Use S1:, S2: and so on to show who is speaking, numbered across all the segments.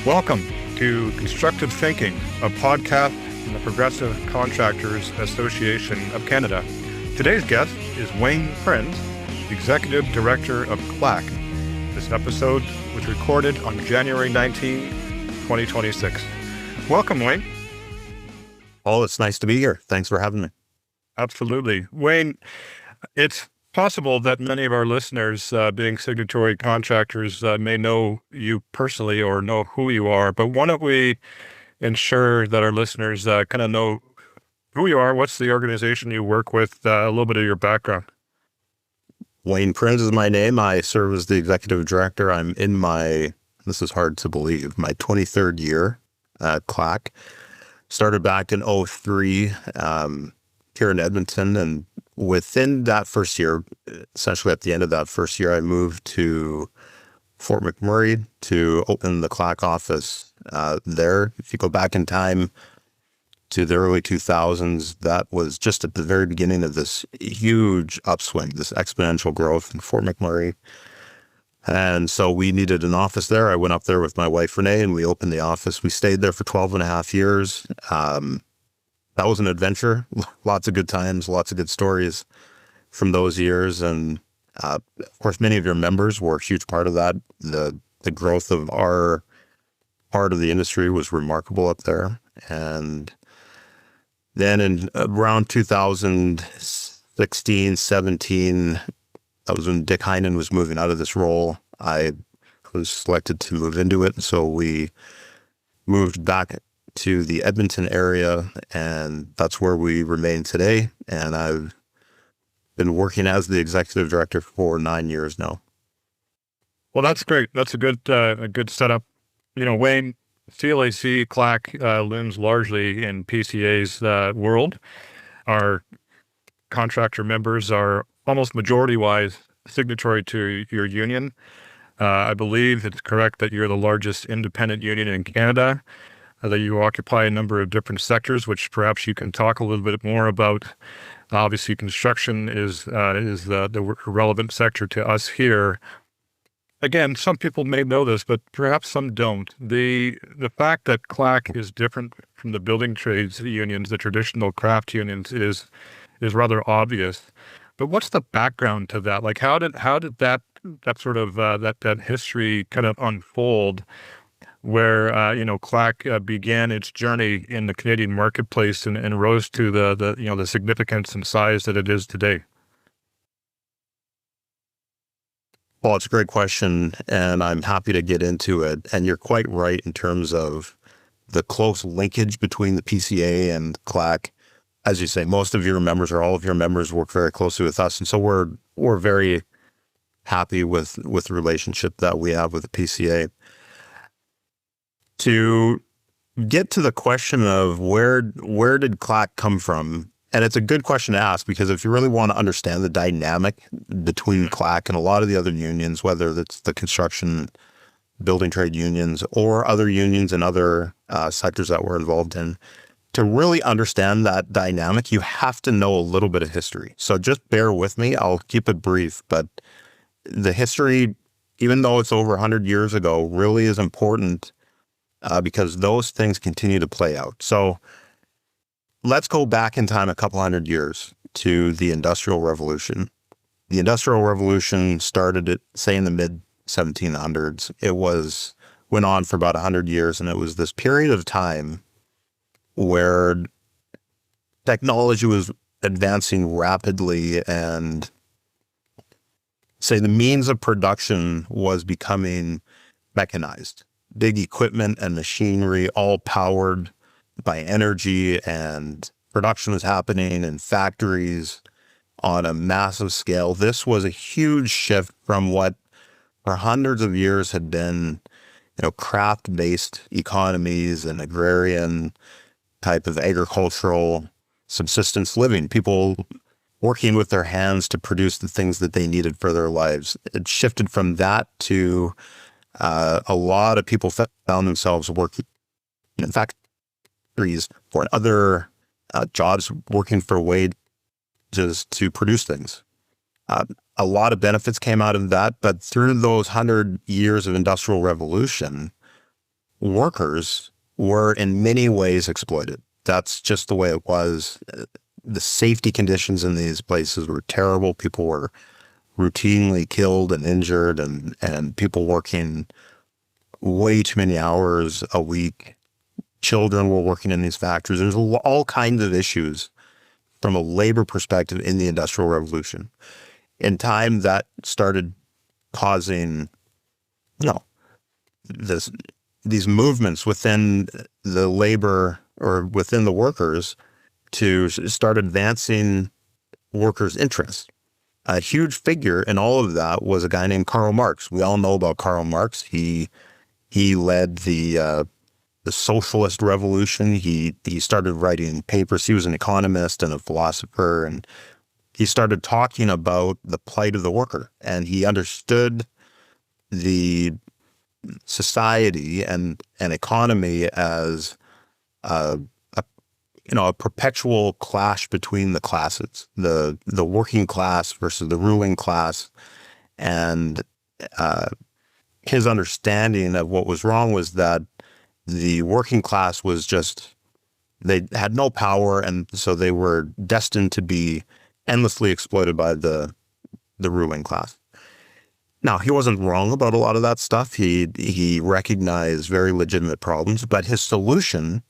S1: Welcome to Constructive Thinking, a podcast from the Progressive Contractors Association of Canada. Today's guest is Wayne Prins, Executive Director of CLAC. This episode was recorded on January 19, 2026. Welcome, Wayne.
S2: Oh, it's nice to be here. Thanks for having me.
S1: Absolutely. Wayne, it's possible that many of our listeners, being signatory contractors, may know you personally or know who you are, but why don't we ensure that our listeners kind of know who you are, what's the organization you work with, a little bit of your background.
S2: Wayne Prins is my name. I serve as the executive director. I'm in this is hard to believe, my 23rd year at CLAC. Started back in 2003 here in Edmonton, and within that first year, essentially at the end of that first year, I moved to Fort McMurray to open the CLAC office there. If you go back in time to the early 2000s, that was just at the very beginning of this huge upswing, this exponential growth in Fort McMurray. And so we needed an office there. I went up there with my wife, Renee, and we opened the office. We stayed there for 12 and a half years. That was an adventure, lots of good times, lots of good stories from those years. And of course, many of your members were a huge part of that. The growth of our part of the industry was remarkable up there. And then in around 2016, 17, that was when Dick Heinen was moving out of this role. I was selected to move into it. So we moved back to the Edmonton area, and that's where we remain today. And I've been working as the executive director for 9 years now.
S1: Well, that's great. That's a good setup. You know, Wayne, CLAC, CLAC lives largely in PCA's world. Our contractor members are almost majority-wise signatory to your union. I believe it's correct that you're the largest independent union in Canada, that you occupy a number of different sectors, which perhaps you can talk a little bit more about. Obviously, construction is the relevant sector to us here. Again, some people may know this, but perhaps some don't. The fact that CLAC is different from the building trades unions, the traditional craft unions, is rather obvious. But what's the background to that? Like, how did that sort of that history kind of unfold, where CLAC began its journey in the Canadian marketplace and rose to the significance and size that it is today?
S2: Well, it's a great question, and I'm happy to get into it. And you're quite right in terms of the close linkage between the PCA and CLAC. As you say, most of your members or all of your members work very closely with us, and so we're very happy with the relationship that we have with the PCA. To get to the question of where did CLAC come from, and it's a good question to ask, because if you really want to understand the dynamic between CLAC and a lot of the other unions, whether it's the construction, building trade unions, or other unions and other sectors that we're involved in, to really understand that dynamic, you have to know a little bit of history. So just bear with me. I'll keep it brief, but the history, even though it's over 100 years ago, really is important because those things continue to play out. So let's go back in time a couple hundred years to the Industrial Revolution. The Industrial Revolution started say in the mid 1700s. It went on for about 100 years, and it was this period of time where technology was advancing rapidly, and say the means of production was becoming mechanized. Big equipment and machinery, all powered by energy, and production was happening in factories on a massive scale. This was a huge shift from what for hundreds of years had been, craft-based economies and agrarian type of agricultural subsistence living, people working with their hands to produce the things that they needed for their lives. It shifted from that to a lot of people found themselves working in factories or other jobs, working for wages to produce things. A lot of benefits came out of that, but through those 100 years of industrial revolution, workers were in many ways exploited. That's just the way it was. The safety conditions in these places were terrible. People were routinely killed and injured, and people working way too many hours a week. Children were working in these factories. There's all kinds of issues from a labor perspective in the Industrial Revolution. In time, that started causing, these movements within the labor or within the workers to start advancing workers' interests. A huge figure in all of that was a guy named Karl Marx. We all know about Karl Marx. He led the socialist revolution. He started writing papers. He was an economist and a philosopher, and he started talking about the plight of the worker. And he understood the society and economy as a perpetual clash between the classes, the working class versus the ruling class. And his understanding of what was wrong was that the working class was they had no power, and so they were destined to be endlessly exploited by the ruling class. Now, he wasn't wrong about a lot of that stuff. He recognized very legitimate problems, but his solution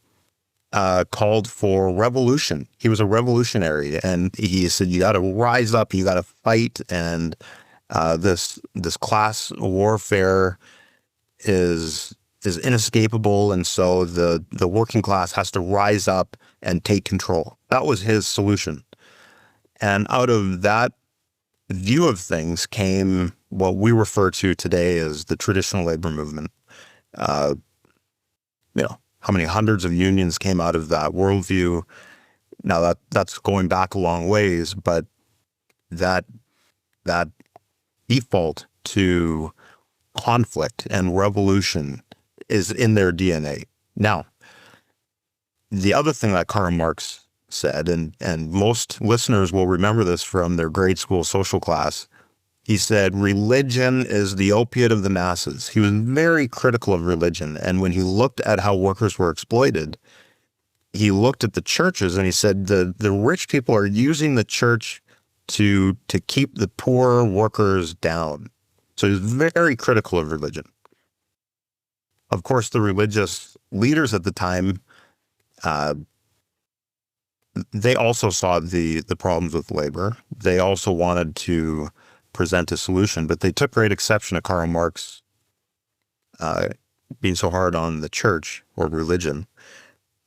S2: called for revolution. He was a revolutionary, and he said, you got to rise up, you got to fight, and this class warfare is inescapable, and so the working class has to rise up and take control. That was his solution. And out of that view of things came what we refer to today as the traditional labor movement. How many hundreds of unions came out of that worldview? Now that's going back a long ways, but that default to conflict and revolution is in their DNA. Now, the other thing that Karl Marx said, and most listeners will remember this from their grade school social class, he said, religion is the opiate of the masses. He was very critical of religion. And when he looked at how workers were exploited, he looked at the churches and he said, the rich people are using the church to keep the poor workers down. So he was very critical of religion. Of course, the religious leaders at the time, they also saw the problems with labor. They also wanted to present a solution, but they took great exception to Karl Marx being so hard on the church or religion.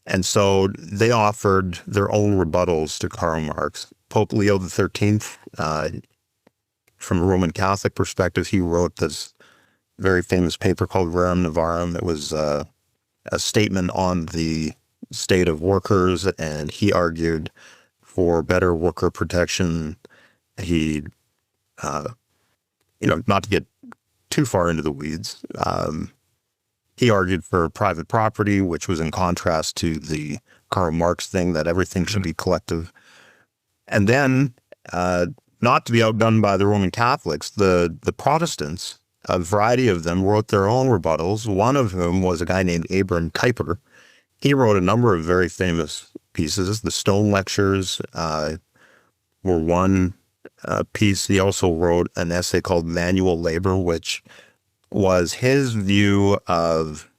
S2: And so they offered their own rebuttals to Karl Marx. Pope Leo XIII, from a Roman Catholic perspective, he wrote this very famous paper called Rerum Novarum. It was a statement on the state of workers, and he argued for better worker protection. He, not to get too far into the weeds, he argued for private property, which was in contrast to the Karl Marx thing that everything should be collective. And then, not to be outdone by the Roman Catholics, the Protestants, a variety of them, wrote their own rebuttals, one of whom was a guy named Abraham Kuyper. He wrote a number of very famous pieces. The Stone Lectures were one piece. He also wrote an essay called Manual Labor, which was his view of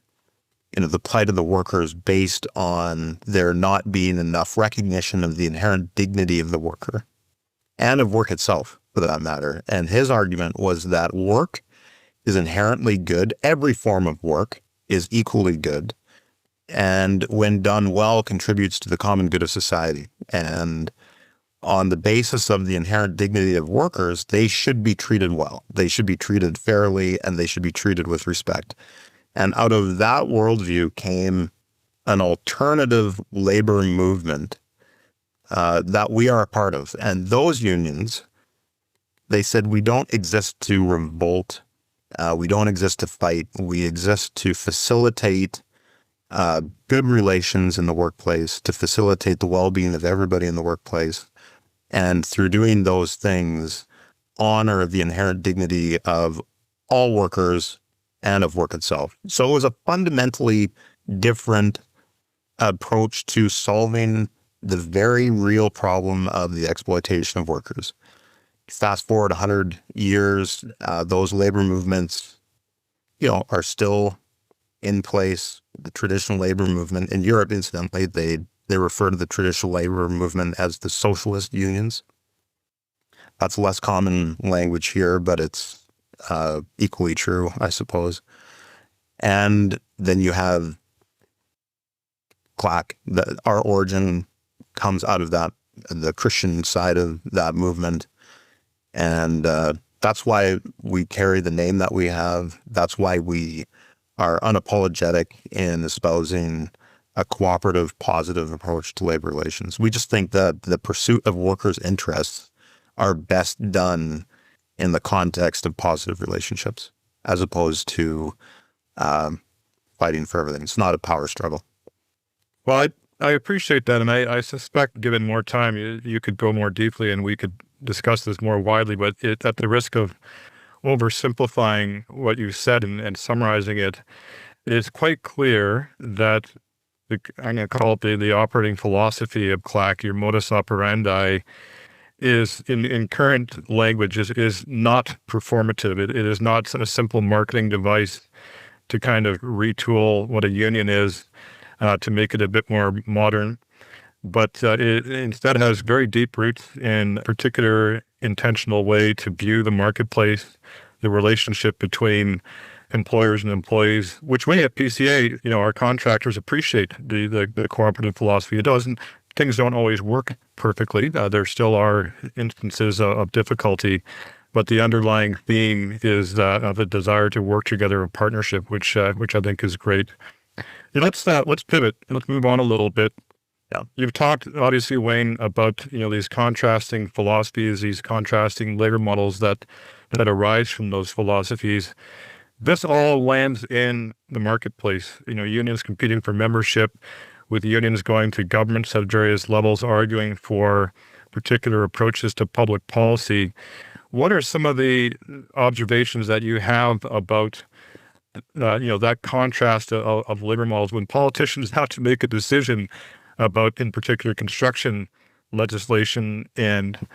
S2: the plight of the workers based on there not being enough recognition of the inherent dignity of the worker and of work itself, for that matter. And his argument was that work is inherently good. Every form of work is equally good, and when done well, contributes to the common good of society. And on the basis of the inherent dignity of workers, they should be treated well. They should be treated fairly, and they should be treated with respect. And out of that worldview came an alternative laboring movement that we are a part of. And those unions, they said, we don't exist to revolt. We don't exist to fight. We exist to facilitate good relations in the workplace, to facilitate the well-being of everybody in the workplace. And through doing those things, honor the inherent dignity of all workers and of work itself. So it was a fundamentally different approach to solving the very real problem of the exploitation of workers. Fast forward 100 years, those labor movements, are still in place. The traditional labor movement in Europe, incidentally, they refer to the traditional labor movement as the socialist unions. That's less common language here, but it's equally true, I suppose. And then you have CLAC. Our origin comes out of that, the Christian side of that movement. And that's why we carry the name that we have. That's why we are unapologetic in espousing a cooperative, positive approach to labor relations. We just think that the pursuit of workers' interests are best done in the context of positive relationships, as opposed to fighting for everything. It's not a power struggle.
S1: Well, I appreciate that, and I suspect, given more time, you could go more deeply, and we could discuss this more widely. But at the risk of oversimplifying what you said and summarizing it, it is quite clear that I'm going to call it the operating philosophy of CLAC, your modus operandi, is in current language is not performative. It is not a simple marketing device to kind of retool what a union is to make it a bit more modern, but it instead has very deep roots in a particular intentional way to view the marketplace, the relationship between employers and employees, which we at PCA, our contractors appreciate the cooperative philosophy. Things don't always work perfectly. There still are instances of difficulty, but the underlying theme is of a desire to work together in partnership, which I think is great. Let's pivot and let's move on a little bit.
S2: Yeah.
S1: You've talked, obviously, Wayne, about these contrasting philosophies, these contrasting labor models that arise from those philosophies. This all lands in the marketplace. Unions competing for membership, with unions going to governments at various levels, arguing for particular approaches to public policy. What are some of the observations that you have about that contrast of labor models when politicians have to make a decision about, in particular, construction legislation and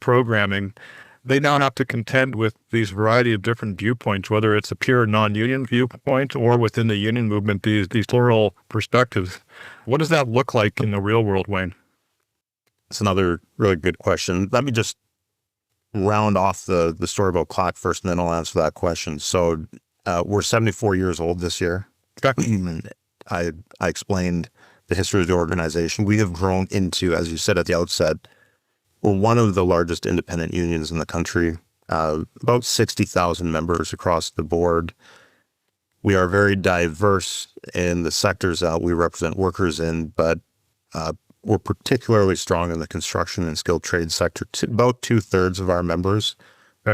S1: programming? They now have to contend with these variety of different viewpoints, whether it's a pure non-union viewpoint or within the union movement, these plural perspectives. What does that look like in the real world, Wayne?
S2: It's another really good question. Let me just round off the story about CLAC first, and then I'll answer that question. So we're 74 years old this year. I explained the history of the organization. We have grown into, as you said at the outset, we're one of the largest independent unions in the country, about 60,000 members across the board. We are very diverse in the sectors that we represent workers in, but we're particularly strong in the construction and skilled trade sector. About 2/3 of our members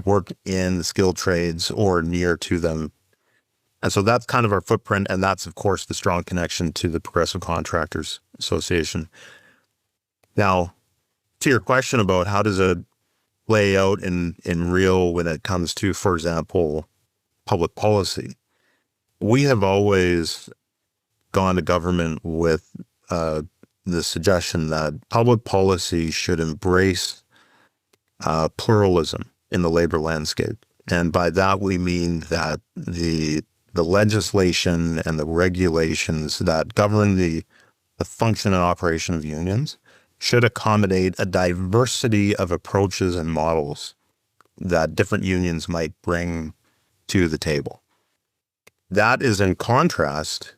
S2: work in the skilled trades or near to them. And so that's kind of our footprint, and that's, of course, the strong connection to the Progressive Contractors Association. Now, to your question about how does it play out in real when it comes to, for example, public policy, we have always gone to government with the suggestion that public policy should embrace pluralism in the labor landscape. And by that, we mean that the legislation and the regulations that govern the function and operation of unions should accommodate a diversity of approaches and models that different unions might bring to the table. That is in contrast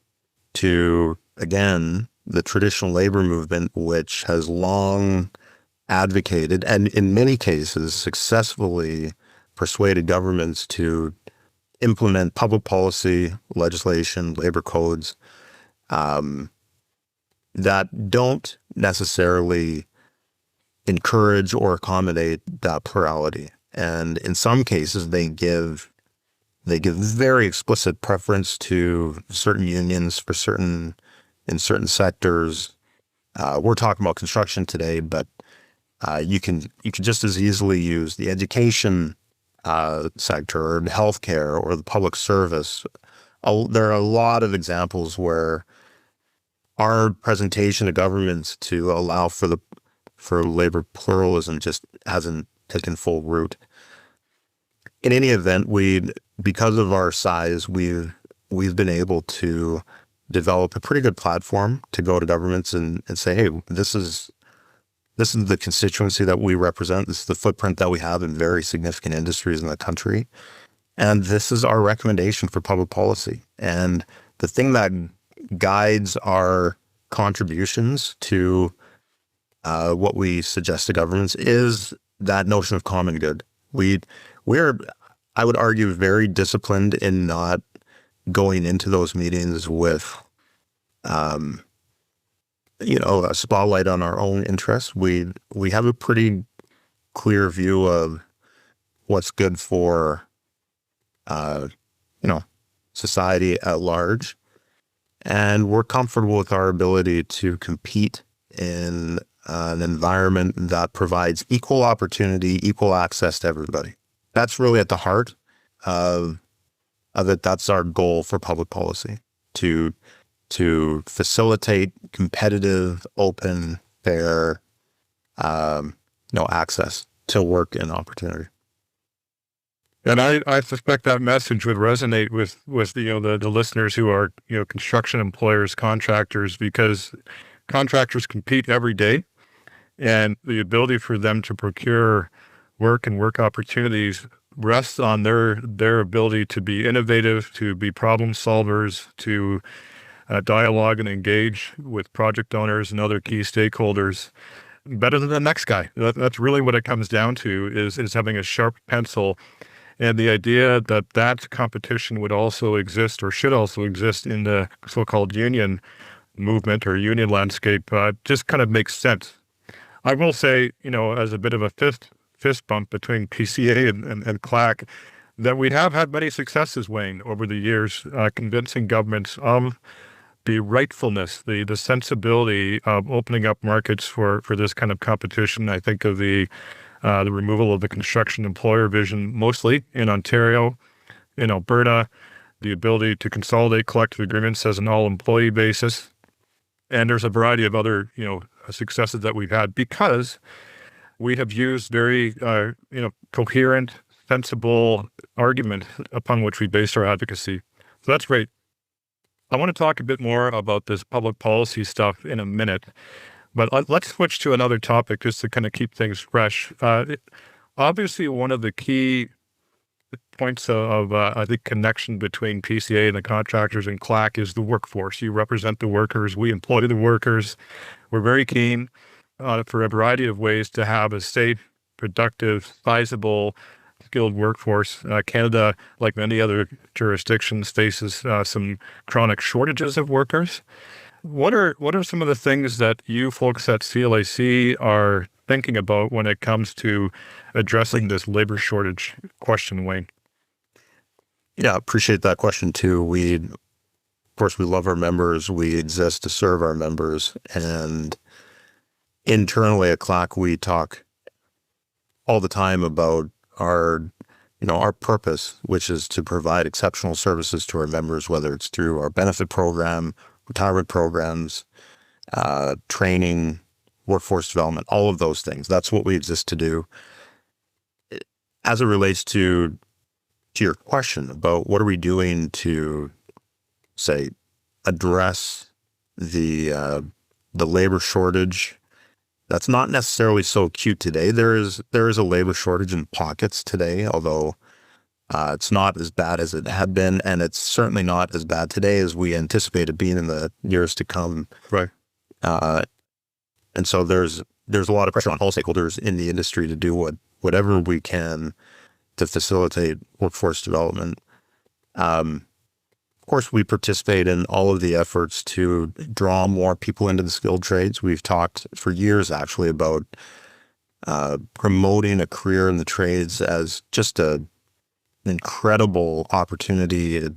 S2: to, again, the traditional labor movement, which has long advocated and in many cases successfully persuaded governments to implement public policy, legislation, labor codes that don't necessarily encourage or accommodate that plurality. And in some cases, they give very explicit preference to certain unions in certain sectors. We're talking about construction today, but you can just as easily use the education sector or healthcare or the public service. There are a lot of examples where our presentation to governments to allow for labor pluralism just hasn't taken full root. In any event, because of our size, we've been able to develop a pretty good platform to go to governments and say, hey, this is the constituency that we represent. This is the footprint that we have in very significant industries in the country. And this is our recommendation for public policy. And the thing that guides our contributions to what we suggest to governments is that notion of common good. We're, I would argue, very disciplined in not going into those meetings with, a spotlight on our own interests. We have a pretty clear view of what's good for, society at large. And we're comfortable with our ability to compete in an environment that provides equal opportunity, equal access to everybody. That's really at the heart of it. That's our goal for public policy, to facilitate competitive, open, fair, access to work and opportunity.
S1: And I suspect that message would resonate with the listeners who are construction employers, contractors, because contractors compete every day, and the ability for them to procure work and work opportunities rests on their ability to be innovative, to be problem solvers, to dialogue and engage with project owners and other key stakeholders better than the next guy. That's really what it comes down to, is having a sharp pencil. And the idea that competition would also exist, or should also exist, in the so-called union movement or union landscape just kind of makes sense. I will say, as a bit of a fist bump between PCA and CLAC, that we have had many successes, Wayne, over the years, convincing governments of the rightfulness, the sensibility of opening up markets for this kind of competition. I think of the removal of the construction employer vision, mostly in Ontario, in Alberta, the ability to consolidate collective agreements as an all-employee basis. And there's a variety of other, successes that we've had because we have used very, coherent, sensible argument upon which we base our advocacy. So that's great. I want to talk a bit more about this public policy stuff in a minute. But let's switch to another topic just to kind of keep things fresh. Obviously, one of the key points of I think, connection between PCA and the contractors and CLAC is the workforce. You represent the workers. We employ the workers. We're very keen for a variety of ways to have a safe, productive, sizable, skilled workforce. Canada, like many other jurisdictions, faces some chronic shortages of workers. What are some of the things that you folks at CLAC are thinking about when it comes to addressing this labor shortage question, Wayne?
S2: Yeah, appreciate that question too. Of course, we love our members. We exist to serve our members. And internally at CLAC, we talk all the time about our purpose, which is to provide exceptional services to our members, whether it's through our benefit program, retirement programs, training, workforce development, all of those things. That's what we exist to do. As it relates to your question about what are we doing to, say, address the labor shortage, that's not necessarily so acute today. There is a labor shortage in pockets today, although it's not as bad as it had been, and it's certainly not as bad today as we anticipated being in the years to come.
S1: Right.
S2: And so there's a lot of pressure on all stakeholders in the industry to do whatever we can to facilitate workforce development. Of course, we participate in all of the efforts to draw more people into the skilled trades. We've talked for years, actually, about promoting a career in the trades as just an incredible opportunity. It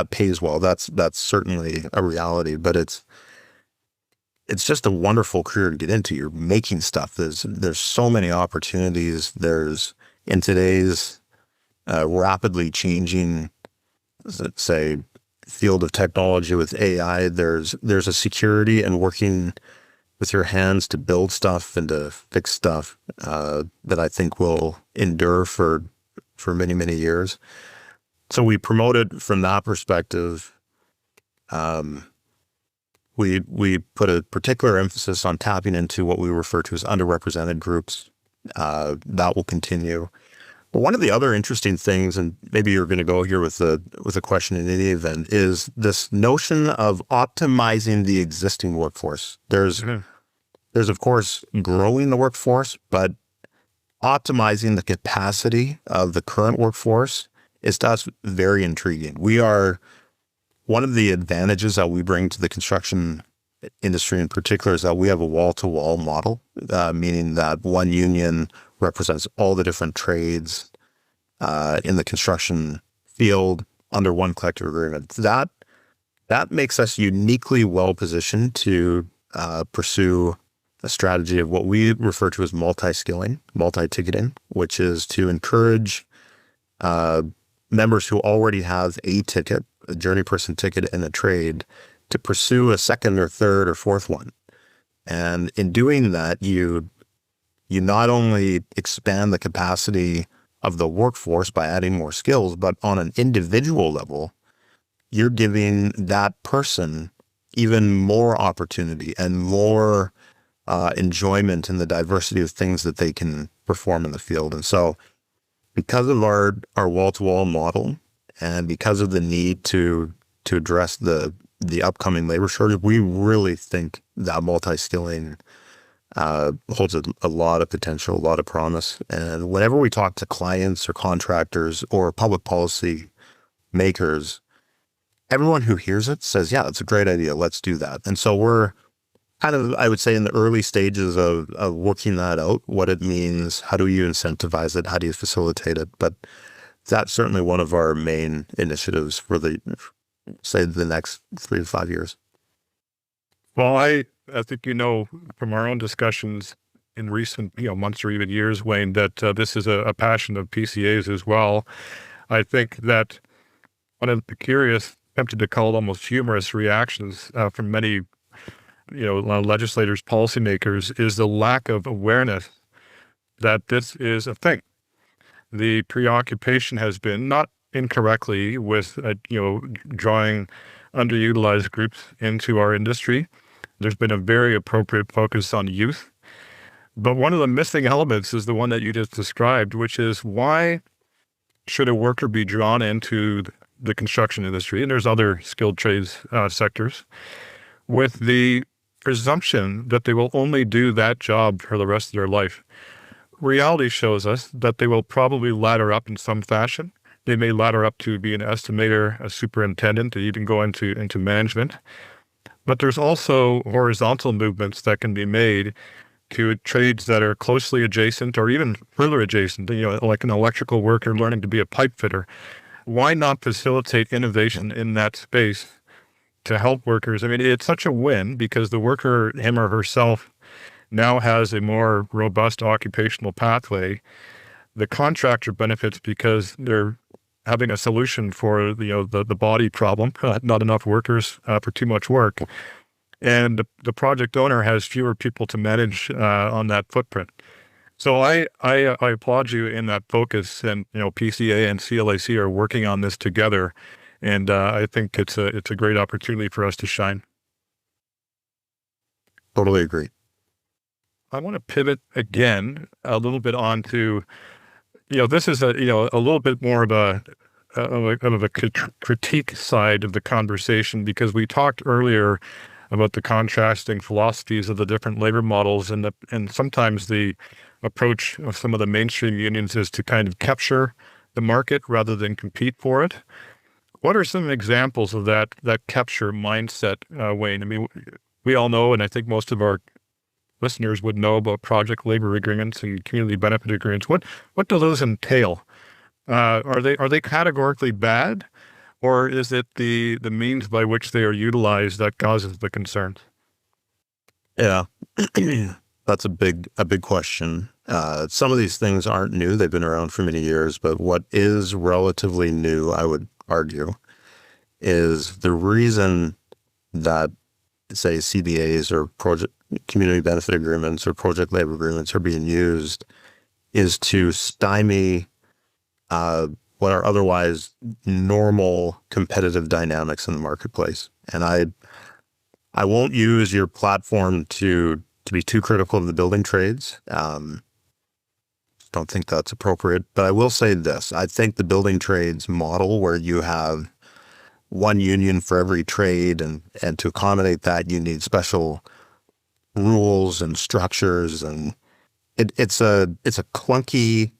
S2: pays well. That's certainly a reality, but it's just a wonderful career to get into. You're making stuff. There's so many opportunities. There's in today's rapidly changing, let's say, field of technology with AI. There's a security and working with your hands to build stuff and to fix stuff that I think will endure for many, many years. So we promoted from that perspective. We put a particular emphasis on tapping into what we refer to as underrepresented groups. That will continue. But one of the other interesting things, and maybe you're going to go here with a question in any event, is this notion of optimizing the existing workforce. There's of course growing the workforce, but optimizing the capacity of the current workforce is to us very intriguing. One of the advantages that we bring to the construction industry in particular is that we have a wall-to-wall model, meaning that one union represents all the different trades in the construction field under one collective agreement. That makes us uniquely well-positioned to pursue a strategy of what we refer to as multi-skilling, multi-ticketing, which is to encourage members who already have a ticket, a journey person ticket in a trade, to pursue a second or third or fourth one. And in doing that, you not only expand the capacity of the workforce by adding more skills, but on an individual level, you're giving that person even more opportunity and more enjoyment in the diversity of things that they can perform in the field. And so because of our wall-to-wall model and because of the need to address the upcoming labor shortage, we really think that multi-skilling holds a lot of potential, a lot of promise. And whenever we talk to clients or contractors or public policy makers, everyone who hears it says, yeah, that's a great idea. Let's do that. And so we're kind of, I would say, in the early stages of working that out, what it means, how do you incentivize it, how do you facilitate it? But that's certainly one of our main initiatives for the next 3 to 5 years.
S1: Well, I think from our own discussions in recent months or even years, Wayne, that this is a passion of PCA's as well. I think that one of the curious, tempted to call it almost humorous reactions from many legislators, policymakers, is the lack of awareness that this is a thing. The preoccupation has been, not incorrectly, with drawing underutilized groups into our industry. There's been a very appropriate focus on youth. But one of the missing elements is the one that you just described, which is, why should a worker be drawn into the construction industry, and there's other skilled trades sectors, with the presumption that they will only do that job for the rest of their life? Reality shows us that they will probably ladder up in some fashion. They may ladder up to be an estimator, a superintendent, and even go into management. But there's also horizontal movements that can be made to trades that are closely adjacent or even further adjacent, like an electrical worker learning to be a pipe fitter. Why not facilitate innovation in that space to help workers? I mean, it's such a win because the worker, him or herself, now has a more robust occupational pathway. The contractor benefits because they're having a solution for the body problem, not enough workers for too much work. And the project owner has fewer people to manage on that footprint. So I applaud you in that focus, and PCA and CLAC are working on this together, and I think it's a great opportunity for us to shine.
S2: Totally agree.
S1: I want to pivot again a little bit onto, this is a little bit more of a critique side of the conversation, because we talked earlier about the contrasting philosophies of the different labor models, and sometimes the approach of some of the mainstream unions is to kind of capture the market rather than compete for it. What are some examples of that capture mindset, Wayne? I mean, we all know, and I think most of our listeners would know about project labor agreements and community benefit agreements. What do those entail? Are they categorically bad, or is it the means by which they are utilized that causes the concerns?
S2: Yeah. That's a big question. Some of these things aren't new. They've been around for many years, but what is relatively new, I would argue, is the reason that, say, CBAs or project community benefit agreements or project labor agreements are being used is to stymie what are otherwise normal competitive dynamics in the marketplace. And I won't use your platform to be too critical of the building trades. Don't think that's appropriate, but I will say this. I think the building trades model where you have one union for every trade, and to accommodate that, you need special rules and structures, and it's a clunky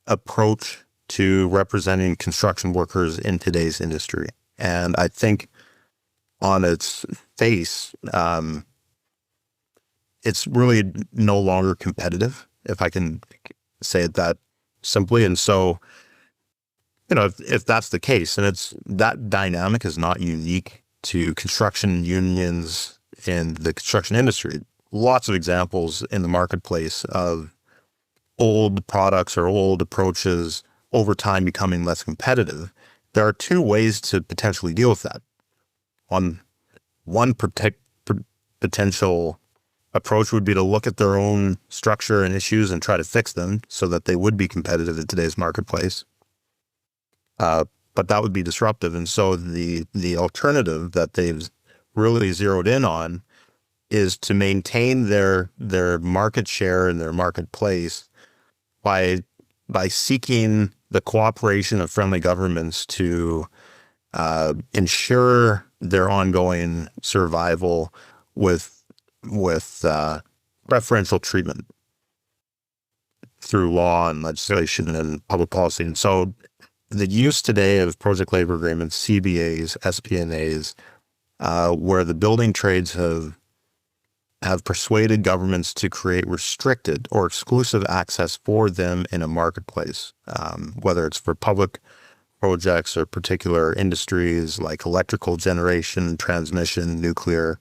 S2: approach to representing construction workers in today's industry. And I think on its face, it's really no longer competitive, if I can say it that simply. And so, if that's the case, and that dynamic is not unique to construction unions in the construction industry. Lots of examples in the marketplace of old products or old approaches over time becoming less competitive. There are two ways to potentially deal with that. One potential approach would be to look at their own structure and issues and try to fix them so that they would be competitive in today's marketplace. But that would be disruptive. And so the alternative that they've really zeroed in on is to maintain their market share and their marketplace by seeking the cooperation of friendly governments to ensure their ongoing survival with preferential treatment through law and legislation and public policy. And so the use today of project labor agreements, CBAs, SPNAs, where the building trades have persuaded governments to create restricted or exclusive access for them in a marketplace, whether it's for public projects or particular industries like electrical generation, transmission, nuclear.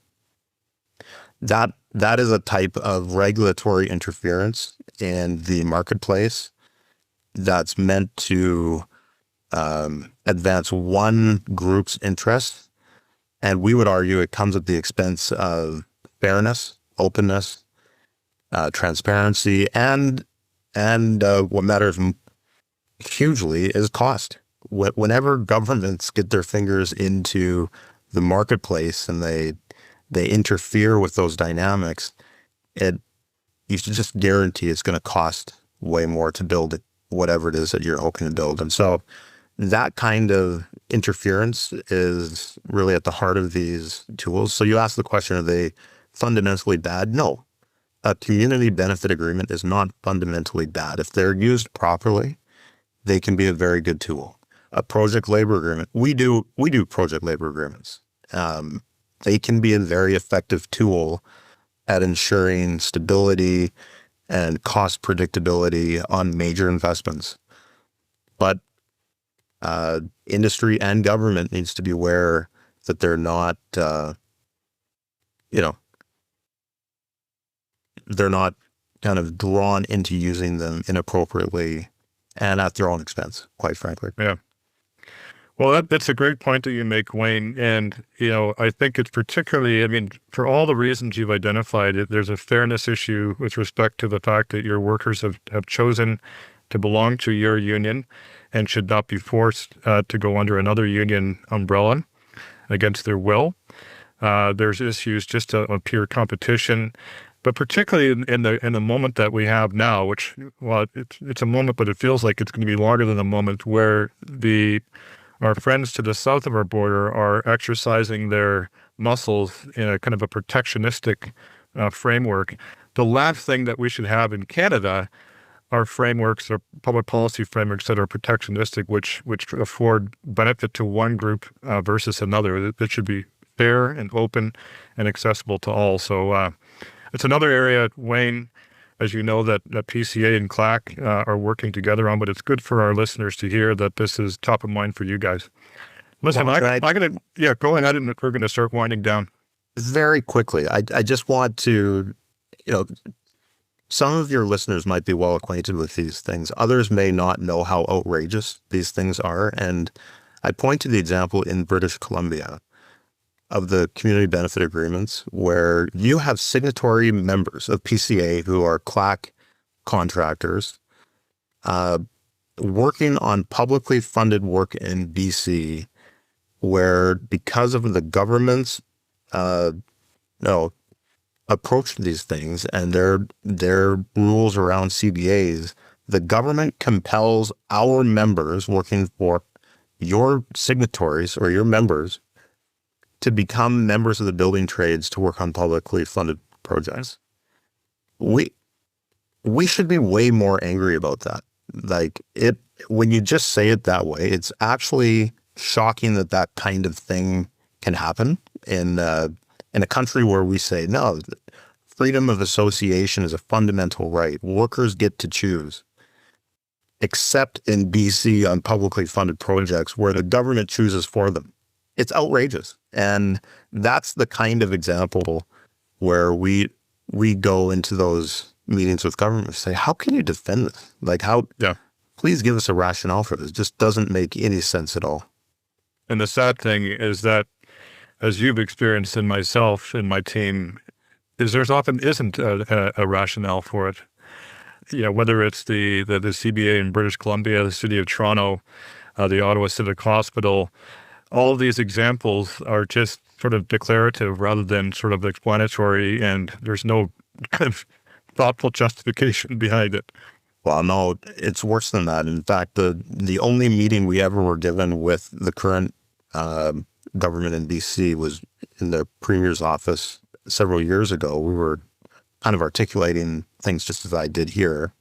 S2: That is a type of regulatory interference in the marketplace that's meant to advance one group's interests. And we would argue it comes at the expense of fairness, openness, transparency, and what matters hugely is cost. Whenever governments get their fingers into the marketplace and they interfere with those dynamics, you should just guarantee it's going to cost way more to build it, whatever it is that you're hoping to build. And so that kind of interference is really at the heart of these tools. So you ask the question, are they fundamentally bad? No. A community benefit agreement is not fundamentally bad. If they're used properly, they can be a very good tool. A project labor agreement, we do project labor agreements. They can be a very effective tool at ensuring stability and cost predictability on major investments. But industry and government needs to be aware that they're not, they're not kind of drawn into using them inappropriately and at their own expense, quite frankly.
S1: Yeah. Well, that's a great point that you make, Wayne. And, I think it's particularly, for all the reasons you've identified, there's a fairness issue with respect to the fact that your workers have chosen to belong to your union and should not be forced to go under another union umbrella against their will. There's issues just of pure competition, but particularly in the moment that we have now, which, well, it's a moment, but it feels like it's going to be longer than a moment, where our friends to the south of our border are exercising their muscles in a kind of a protectionistic framework. The last thing that we should have in Canada are frameworks or public policy frameworks that are protectionistic, which afford benefit to one group versus another. That should be fair and open and accessible to all. So it's another area, Wayne, as you know, that PCA and CLAC are working together on, but it's good for our listeners to hear that this is top of mind for you guys. Listen, I'm going to, go ahead, and we're going to start winding down.
S2: very quickly, I just want to, you know, some of your listeners might be well acquainted with these things. Others may not know how outrageous these things are. And I point to the example in British Columbia of the community benefit agreements where you have signatory members of PCA who are CLAC contractors working on publicly funded work in BC, where because of the government's approach to these things and their rules around CBAs, the government compels our members working for your signatories or your members to become members of the building trades to work on publicly funded projects. We should be way more angry about that. Like when you just say it that way, it's actually shocking that that kind of thing can happen in a country where we say, no, freedom of association is a fundamental right. Workers get to choose. Except in BC on publicly funded projects where the government chooses for them. It's outrageous. And that's the kind of example where we go into those meetings with government and say, how can you defend this? Like please give us a rationale for this. It just doesn't make any sense at all.
S1: And the sad thing is that, as you've experienced in myself and my team, is there's often isn't a rationale for it. Whether it's the CBA in British Columbia, the City of Toronto, the Ottawa Civic Hospital, all of these examples are just sort of declarative rather than sort of explanatory, and there's no kind of thoughtful justification behind it.
S2: Well, no, it's worse than that. In fact, the only meeting we ever were given with the current government in BC was in the Premier's office several years ago. We were kind of articulating things just as I did here.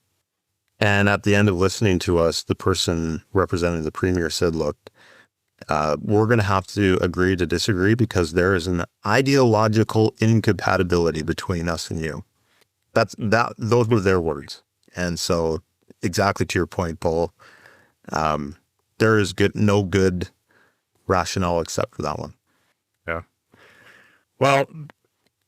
S2: And at the end of listening to us, the person representing the Premier said, look, we're going to have to agree to disagree because there is an ideological incompatibility between us and you. Those were their words. And so exactly to your point, Paul, there is no good rationale except for that one.
S1: Yeah. Well,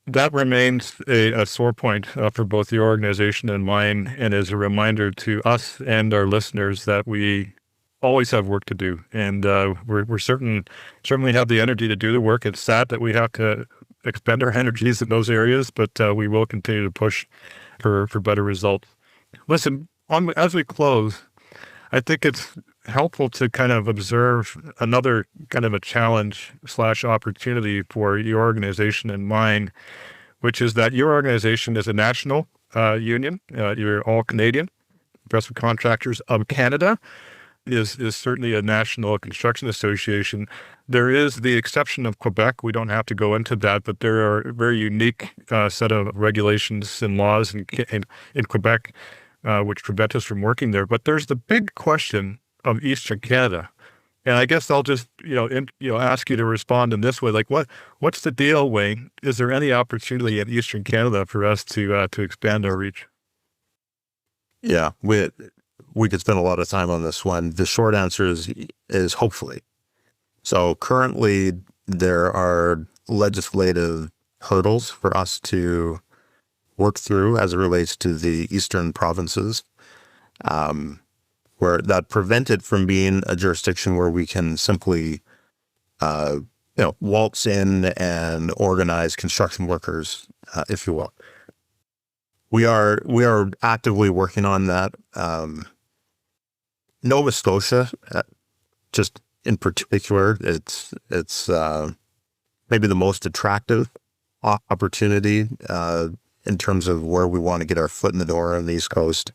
S1: that remains a sore point for both your organization and mine, and is a reminder to us and our listeners that we always have work to do, and we're certainly have the energy to do the work. It's sad that we have to expend our energies in those areas, but we will continue to push for better results. Listen, as we close, I think it's helpful to kind of observe another kind of a challenge / opportunity for your organization and mine, which is that your organization is a national union. You're all Canadian. Progressive Contractors of Canada is certainly a national construction association. There is the exception of Quebec. We don't have to go into that, but there are a very unique set of regulations and laws in Quebec which prevent us from working there. But there's the big question of Eastern Canada. And I guess I'll just, ask you to respond in this way. Like, what's the deal, Wayne? Is there any opportunity in Eastern Canada for us to expand our reach?
S2: Yeah, we could spend a lot of time on this one. The short answer is hopefully. So currently there are legislative hurdles for us to work through as it relates to the eastern provinces, where that prevent it from being a jurisdiction where we can simply, waltz in and organize construction workers, if you will. We are actively working on that. Nova Scotia, just in particular, it's maybe the most attractive opportunity in terms of where we want to get our foot in the door on the East Coast.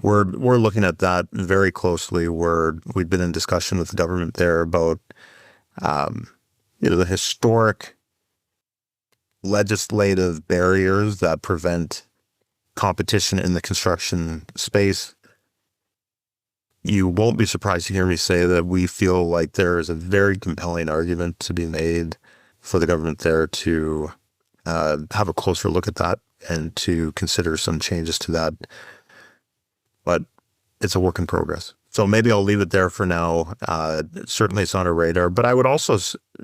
S2: We're looking at that very closely. We've been in discussion with the government there about the historic legislative barriers that prevent competition in the construction space. You won't be surprised to hear me say that we feel like there is a very compelling argument to be made for the government there to have a closer look at that and to consider some changes to that. But it's a work in progress. So maybe I'll leave it there for now. Certainly it's on our radar. But I would also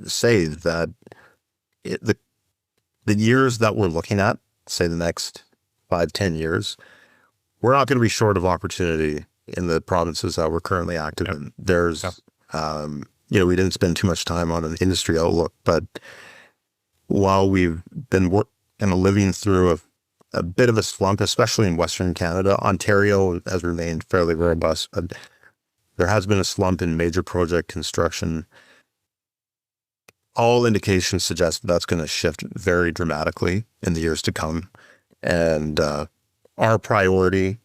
S2: say that the years that we're looking at, say the next 5-10 years, we're not going to be short of opportunity in the provinces that we're currently active in. There's, you know, we didn't spend too much time on an industry outlook, but while we've been kind of living through a bit of a slump, especially in Western Canada, Ontario has remained fairly robust, but there has been a slump in major project construction. All indications suggest that's going to shift very dramatically in the years to come. And our priority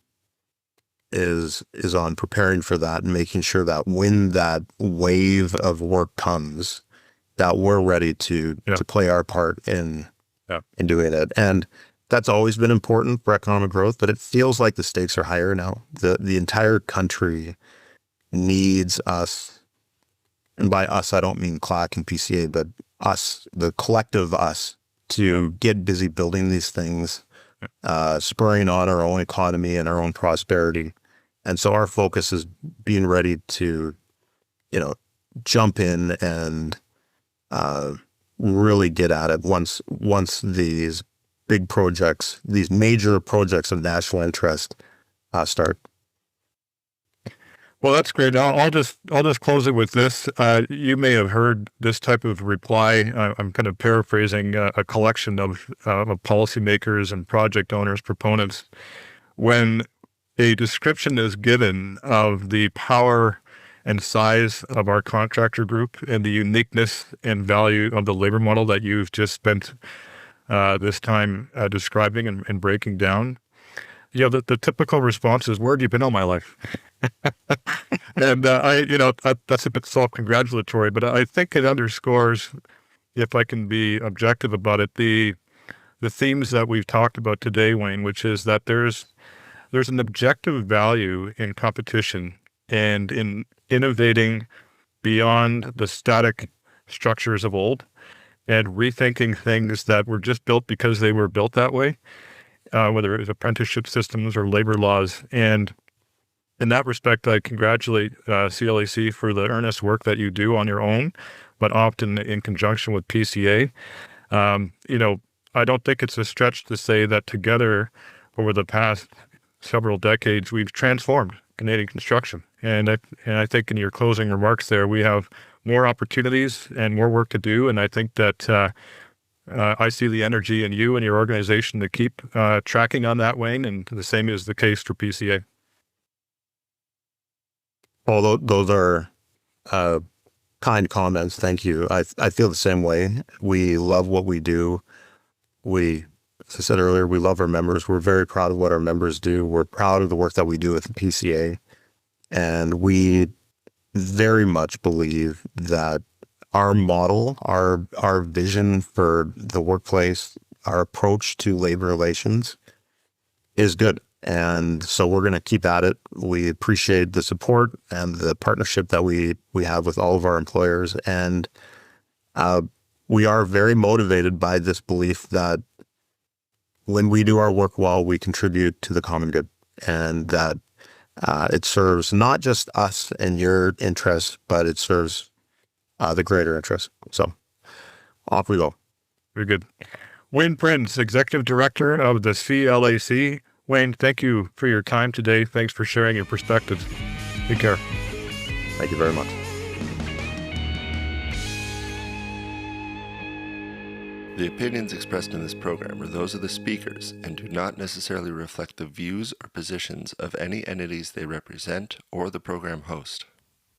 S2: is on preparing for that and making sure that when that wave of work comes, that we're ready to play our part in doing it. And that's always been important for economic growth, but it feels like the stakes are higher now. The entire country needs us, and by us, I don't mean CLAC and PCA, but us, the collective us, to get busy building these things, spurring on our own economy and our own prosperity. And so our focus is being ready to, you know, jump in and really get at it once these big projects, these major projects of national interest start.
S1: Well, that's great. I'll just close it with this. You may have heard this type of reply. I'm kind of paraphrasing a collection of policymakers and project owners, proponents. When a description is given of the power and size of our contractor group and the uniqueness and value of the labor model that you've just spent this time describing and breaking down, you know, the typical response is, "Where have you been all my life?" And that's a bit self-congratulatory, but I think it underscores, if I can be objective about it, the themes that we've talked about today, Wayne, which is that there's an objective value in competition and in innovating beyond the static structures of old and rethinking things that were just built because they were built that way, whether it was apprenticeship systems or labor laws. And in that respect, I congratulate CLAC for the earnest work that you do on your own, but often in conjunction with PCA. I don't think it's a stretch to say that together over the past several decades, we've transformed Canadian construction. And I think in your closing remarks there, we have more opportunities and more work to do. And I think that I see the energy in you and your organization to keep tracking on that, Wayne, and the same is the case for PCA.
S2: Although those are kind comments, thank you. I feel the same way. We love what we do. As I said earlier, we love our members. We're very proud of what our members do. We're proud of the work that we do with the PCA. And we very much believe that our model, our vision for the workplace, our approach to labor relations is good. And so we're going to keep at it. We appreciate the support and the partnership that we have with all of our employers. And we are very motivated by this belief that when we do our work well, we contribute to the common good, and that it serves not just us and your interests, but it serves the greater interest. So off we go.
S1: Very good. Wayne Prins, Executive Director of the CLAC. Wayne, thank you for your time today. Thanks for sharing your perspectives. Take care.
S2: Thank you very much.
S3: The opinions expressed in this program are those of the speakers and do not necessarily reflect the views or positions of any entities they represent or the program host.